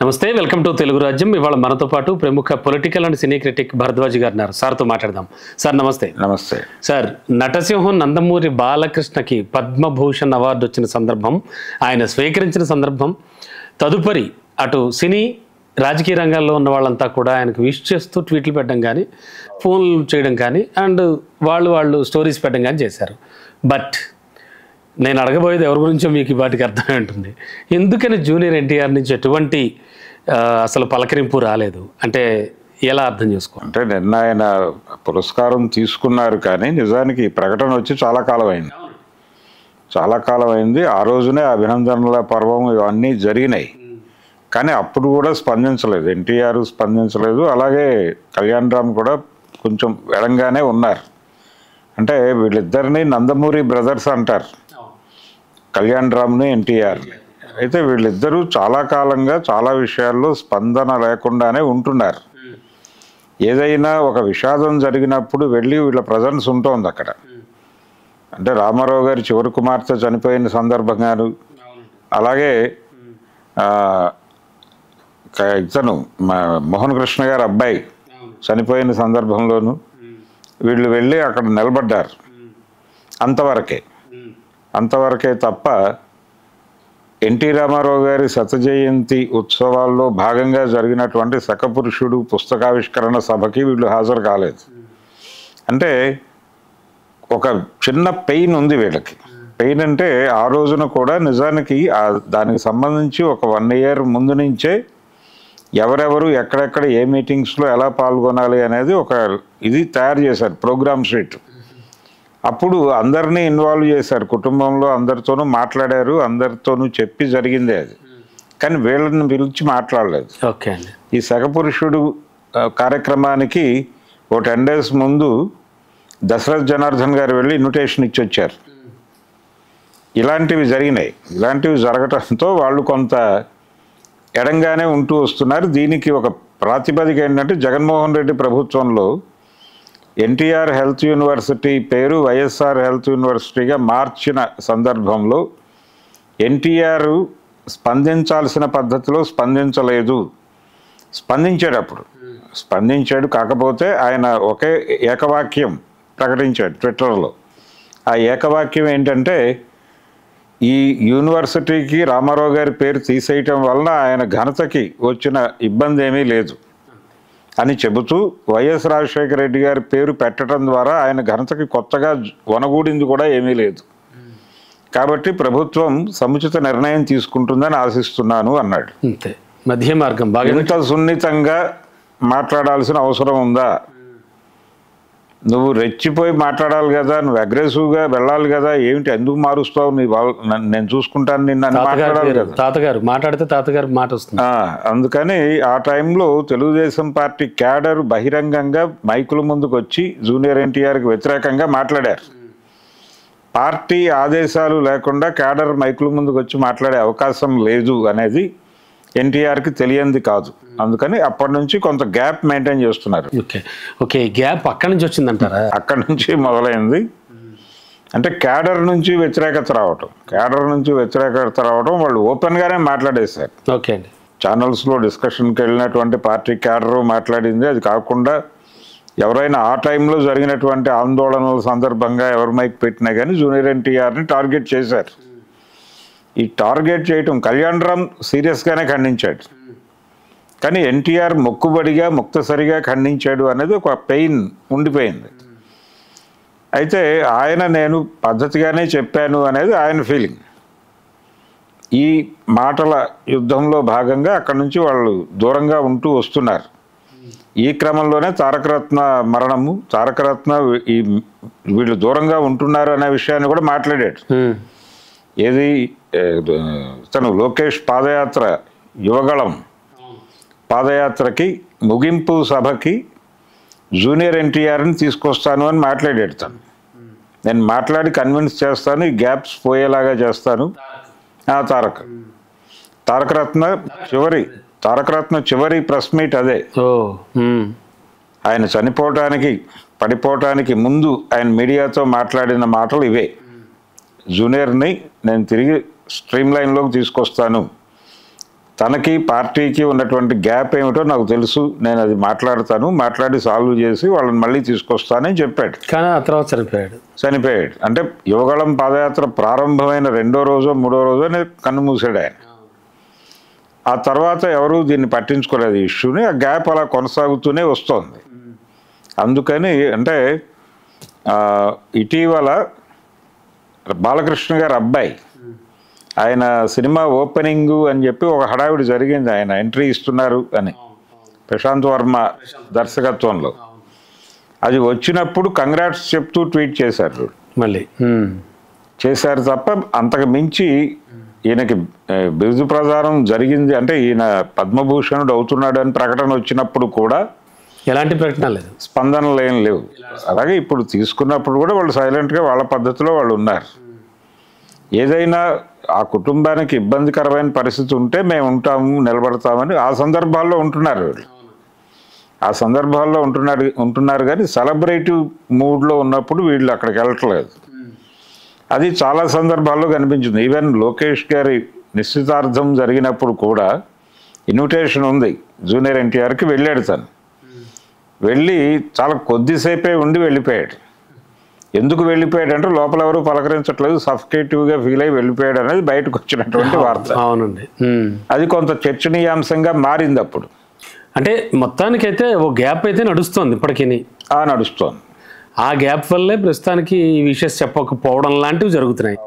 నమస్తే, welcome to Telugu రాజ్యం. ఇవాళ మనతో పాటు ప్రముఖ political and cine critic Bharadwaj గారు ఉన్నారు. సార్తో మాట్లాడదాం. సార్ నమస్తే. నమస్తే సార్, నటసింహం నందమూరి బాలకృష్ణకి పద్మభూషణ్ అవార్డు వచ్చిన సందర్భం, ఆయన స్వీకరించిన సందర్భం, తదుపరి అటు సినీ రాజకీయ రంగాల్లో ఉన్న వాళ్ళంతా కూడా ఆయనకు విష్ చేస్తూ ట్వీట్లు పెట్టడం కానీ, ఫోన్లు చేయడం కానీ, అండ్ వాళ్ళు స్టోరీస్ పెట్టడం కానీ చేశారు. బట్ నేను అడగబోయేది ఎవరి గురించో మీకు వాటికి అర్థమై ఉంటుంది. ఎందుకని జూనియర్ ఎన్టీఆర్ నుంచి ఎటువంటి అసలు పలకరింపు రాలేదు అంటే ఎలా అర్థం చేసుకో? అంటే నిన్న ఆయన పురస్కారం తీసుకున్నారు, కానీ నిజానికి ప్రకటన వచ్చి చాలా కాలం అయింది. ఆ రోజునే అభినందనల పర్వం ఇవన్నీ జరిగినాయి, కానీ అప్పుడు కూడా స్పందించలేదు, ఎన్టీఆర్ స్పందించలేదు. అలాగే కళ్యాణ్ రామ్ కూడా కొంచెం ఎడంగానే ఉన్నారు. అంటే వీళ్ళిద్దరిని నందమూరి బ్రదర్స్ అంటారు, కళ్యాణ్ రామ్ని ఎన్టీఆర్ని. అయితే వీళ్ళిద్దరూ చాలా కాలంగా చాలా విషయాల్లో స్పందన లేకుండానే ఉంటున్నారు. ఏదైనా ఒక విషాదం జరిగినప్పుడు వెళ్ళి వీళ్ళ ప్రజెన్స్ ఉంటుంది అక్కడ. అంటే రామారావు గారి చివరి కుమార్తె చనిపోయిన సందర్భంగాను, అలాగే ఇతను మోహన్ కృష్ణ గారి అబ్బాయి చనిపోయిన సందర్భంలోనూ వీళ్ళు వెళ్ళి అక్కడ నిలబడ్డారు. అంతవరకే తప్ప ఎన్టీ రామారావు గారి శతజయంతి ఉత్సవాల్లో భాగంగా జరిగినటువంటి శకపురుషుడు పుస్తకావిష్కరణ సభకి వీళ్ళు హాజరు కాలేదు. అంటే ఒక చిన్న పెయిన్ ఉంది వీళ్ళకి. పెయిన్ అంటే ఆ రోజున కూడా నిజానికి దానికి సంబంధించి ఒక 1 year ముందు నుంచే ఎవరెవరు ఎక్కడెక్కడ ఏ మీటింగ్స్లో ఎలా పాల్గొనాలి అనేది ఒక ఇది తయారు చేశారు, ప్రోగ్రామ్ షీట్. అప్పుడు అందరినీ ఇన్వాల్వ్ చేశారు, కుటుంబంలో అందరితోనూ మాట్లాడారు, అందరితోనూ చెప్పి జరిగిందే అది. కానీ వీళ్ళని పిలిచి మాట్లాడలేదు. ఓకే. ఈ శకపురుషుడు కార్యక్రమానికి ఓ 10 days ముందు దశరథ్ జనార్దన్ గారు వెళ్ళి ఇన్విటేషన్ ఇచ్చి వచ్చారు. ఇలాంటివి జరిగినాయి. ఇలాంటివి జరగటంతో వాళ్ళు కొంత ఎడంగానే ఉంటూ వస్తున్నారు. దీనికి ఒక ప్రాతిపదిక ఏంటంటే జగన్మోహన్ రెడ్డి ప్రభుత్వంలో ఎన్టీఆర్ హెల్త్ యూనివర్సిటీ పేరు వైఎస్ఆర్ హెల్త్ యూనివర్సిటీగా మార్చిన సందర్భంలో ఎన్టీఆర్ స్పందించాల్సిన పద్ధతిలో స్పందించలేదు. స్పందించాడు, కాకపోతే ఆయన ఒకే ఏకవాక్యం ప్రకటించాడు ట్విట్టర్లో. ఆ ఏకవాక్యం ఏంటంటే, ఈ యూనివర్సిటీకి రామారావు గారి పేరు తీసేయటం వలన ఆయన ఘనతకి వచ్చిన ఇబ్బంది ఏమీ లేదు అని చెబుతూ, వైఎస్ రాజశేఖర రెడ్డి గారి పేరు పెట్టడం ద్వారా ఆయన ఘనతకి కొత్తగా వనగూడింది కూడా ఏమీ లేదు. కాబట్టి ప్రభుత్వం సముచిత నిర్ణయం తీసుకుంటుందని ఆశిస్తున్నాను అన్నాడు. అంతే, మధ్య మార్గం. బాగా ఇంత సున్నితంగా మాట్లాడాల్సిన అవసరం ఉందా? నువ్వు రెచ్చిపోయి మాట్లాడాలి కదా, నువ్వు అగ్రెసివ్గా వెళ్ళాలి కదా, ఏమిటి ఎందుకు మారుస్తావు? నేను చూసుకుంటాను నిన్ను అని మాట్లాడాలి కదా. తాతగారు మాట్లాడితే తాతగారు మాట వస్తుంది. అందుకని ఆ టైంలో తెలుగుదేశం పార్టీ క్యాడర్ బహిరంగంగా మైకుల ముందుకు వచ్చి జూనియర్ ఎన్టీఆర్కి వ్యతిరేకంగా మాట్లాడారు. పార్టీ ఆదేశాలు లేకుండా క్యాడర్ మైకుల ముందుకు వచ్చి మాట్లాడే అవకాశం లేదు అనేది ఎన్టీఆర్కి తెలియంది కాదు. అందుకని అప్పటి నుంచి కొంత గ్యాప్ మెయింటైన్ చేస్తున్నారు. ఓకే, గ్యాప్ అక్కడి నుంచి వచ్చిందంటారా? అక్కడి నుంచి మొదలైంది. అంటే క్యాడర్ నుంచి వ్యతిరేకత రావడం వాళ్ళు ఓపెన్గానే మాట్లాడేశారు. ఓకే అండి. ఛానల్స్లో డిస్కషన్కి వెళ్ళినటువంటి పార్టీ క్యాడరు మాట్లాడింది. అది కాకుండా ఎవరైనా ఆ టైంలో జరిగినటువంటి ఆందోళనల సందర్భంగా ఎవరు మైక్ పెట్టినా కానీ జూనియర్ ఎన్టీఆర్ని టార్గెట్ చేశారు. ఈ టార్గెట్ చేయటం కళ్యాణ్ రామ్ సీరియస్గానే ఖండించాడు, కానీ ఎన్టీఆర్ మొక్కుబడిగా ముక్తసరిగా ఖండించాడు అనేది ఒక పెయిన్ ఉండిపోయింది. అయితే ఆయన నేను పద్ధతిగానే చెప్పాను అనేది ఆయన ఫీలింగ్. ఈ మాటల యుద్ధంలో భాగంగా అక్కడి నుంచి వాళ్ళు దూరంగా ఉంటూ వస్తున్నారు. ఈ క్రమంలోనే తారకరత్న మరణము, తారకరత్న వీళ్ళు దూరంగా ఉంటున్నారు అనే విషయాన్ని కూడా మాట్లాడాడు. ఏది తను లోకేష్ పాదయాత్ర, యువగళం పాదయాత్రకి ముగింపు సభకి జూనియర్ ఎన్టీఆర్ని తీసుకొస్తాను అని మాట్లాడాడు తను. నేను మాట్లాడి కన్విన్స్ చేస్తాను, ఈ గ్యాప్స్ పోయేలాగా చేస్తాను. తారకరత్న చివరి ప్రెస్ మీట్ అదే. ఆయన పడిపోవటానికి ముందు ఆయన మీడియాతో మాట్లాడిన మాటలు ఇవే. జూనియర్ని నేను తిరిగి స్ట్రీమ్ లైన్లోకి తీసుకొస్తాను, తనకి పార్టీకి ఉన్నటువంటి గ్యాప్ ఏమిటో నాకు తెలుసు, నేను అది మాట్లాడి సాల్వ్ చేసి వాళ్ళని మళ్ళీ తీసుకొస్తానని చెప్పాడు. కానీ ఆ తర్వాత చనిపోయాడు. అంటే యువగళం పాదయాత్ర ప్రారంభమైన 2వ రోజో 3వ రోజో కన్ను మూసాడు ఆయన. ఆ తర్వాత ఎవరు దీన్ని పట్టించుకోలేదు ఇష్యూని. ఆ గ్యాప్ అలా కొనసాగుతూనే వస్తోంది. అందుకని అంటే ఇటీవల బాలకృష్ణ గారి అబ్బాయి ఆయన సినిమా ఓపెనింగ్ అని చెప్పి ఒక హడావిడి జరిగింది, ఆయన ఎంట్రీ ఇస్తున్నారు అని, ప్రశాంత్ వర్మ దర్శకత్వంలో. అది వచ్చినప్పుడు కంగ్రాట్స్ చెప్తూ ట్వీట్ చేశారు మళ్ళీ చేశారు తప్ప అంతకు మించి ఈయనకి బిరుదు ప్రదానం జరిగింది అంటే ఈయన పద్మభూషణుడు అవుతున్నాడు అని ప్రకటన వచ్చినప్పుడు కూడా ఎలాంటి ప్రకటన లేదు, స్పందనలు ఏం లేవు. అలాగే ఇప్పుడు తీసుకున్నప్పుడు కూడా వాళ్ళు సైలెంట్గా వాళ్ళ పద్ధతిలో వాళ్ళు ఉన్నారు. ఏదైనా ఆ కుటుంబానికి ఇబ్బందికరమైన పరిస్థితి ఉంటే మేము ఉంటాము, నిలబడతామని ఆ సందర్భాల్లో ఉంటున్నారు వీళ్ళు. ఆ సందర్భాల్లో ఉంటున్నారు కానీ సెలబ్రేటివ్ మూడ్లో ఉన్నప్పుడు వీళ్ళు అక్కడికి వెళ్ళట్లేదు. అది చాలా సందర్భాల్లో కనిపించింది. ఈవెన్ లోకేష్ గారి నిశ్చితార్థం జరిగినప్పుడు కూడా ఇన్విటేషన్ ఉంది, జూనియర్ ఎన్టీఆర్కి వెళ్ళాడు. తను వెళ్ళి చాలా కొద్దిసేపే ఉండి వెళ్ళిపోయాడు. ఎందుకు వెళ్ళిపోయాడు అంటే లోపల ఎవరు పలకరించట్లేదు, సఫికేటివ్గా ఫీల్ అయ్యి వెళ్ళిపోయాడు అనేది బయటకు వచ్చినటువంటి వార్త. అవునండి, అది కొంత చర్చనీయాంశంగా మారింది అప్పుడు. అంటే మొత్తానికైతే ఓ గ్యాప్ అయితే నడుస్తుంది ఇప్పటికీ. నడుస్తోంది. ఆ గ్యాప్ వల్లే ప్రస్తుతానికి ఈ విషయాలు చెప్పకపోవడం లాంటివి జరుగుతున్నాయి.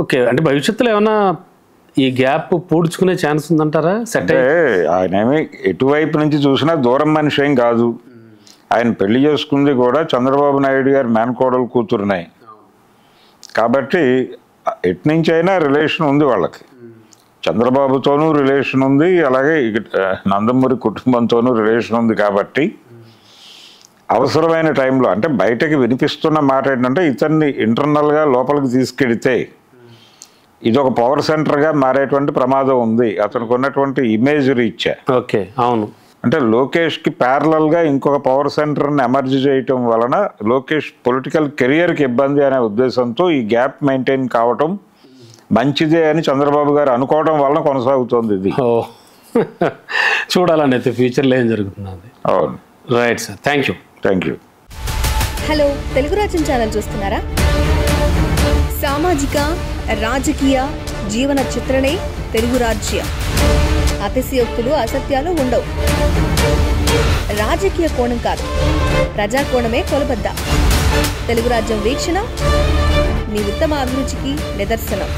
ఓకే, అంటే భవిష్యత్తులో ఏమైనా ఈ గ్యాప్ పూడ్చుకునే ఛాన్స్ ఉందంటారా? అంటే ఆయన ఏమి ఎటువైపు నుంచి చూసినా దూరం మనిషి ఏం కాదు. ఆయన పెళ్లి చేసుకుంది కూడా చంద్రబాబు నాయుడు గారి మేనకోడలు కూతురున్నాయి కాబట్టి ఎట్నుంచి అయినా రిలేషన్ ఉంది వాళ్ళకి. చంద్రబాబుతోనూ రిలేషన్ ఉంది, అలాగే నందమూరి కుటుంబంతోనూ రిలేషన్ ఉంది. కాబట్టి అవసరమైన టైంలో అంటే బయటకి వినిపిస్తున్న మాట ఏంటంటే ఇతన్ని ఇంటర్నల్గా లోపలికి తీసుకెడితే ఇది ఒక పవర్ సెంటర్గా మారేటువంటి ప్రమాదం ఉంది, అతనికి ఉన్నటువంటి ఇమేజ్ రీచ్. ఓకే, అవును. అంటే లోకేష్కి ప్యారలల్గా ఇంకొక పవర్ సెంటర్ని ఎమర్జ్ చేయటం వలన లోకేష్ పొలిటికల్ కెరియర్కి ఇబ్బంది అనే ఉద్దేశంతో ఈ గ్యాప్ మెయింటైన్ కావటం మంచిదే అని చంద్రబాబు గారు అనుకోవడం వలన కొనసాగుతోంది ఇది. చూడాలండి అయితే ఫ్యూచర్లో ఏం జరుగుతుంది. అవును, right sir, thank you. Hello, Telugu రాజ్యం ఛానల్ చూస్తున్నారా? సామాజిక రాజకీయ జీవన చిత్రణే తెలుగు రాజ్యం. అతిశయోక్తులు అసత్యాలు ఉండవు. రాజకీయ కోణం కాదు, ప్రజా కోణమే కొలబద్ద. తెలుగు రాజ్యం వీక్షణ మీ ఉత్తమ అభిరుచికి నిదర్శనం.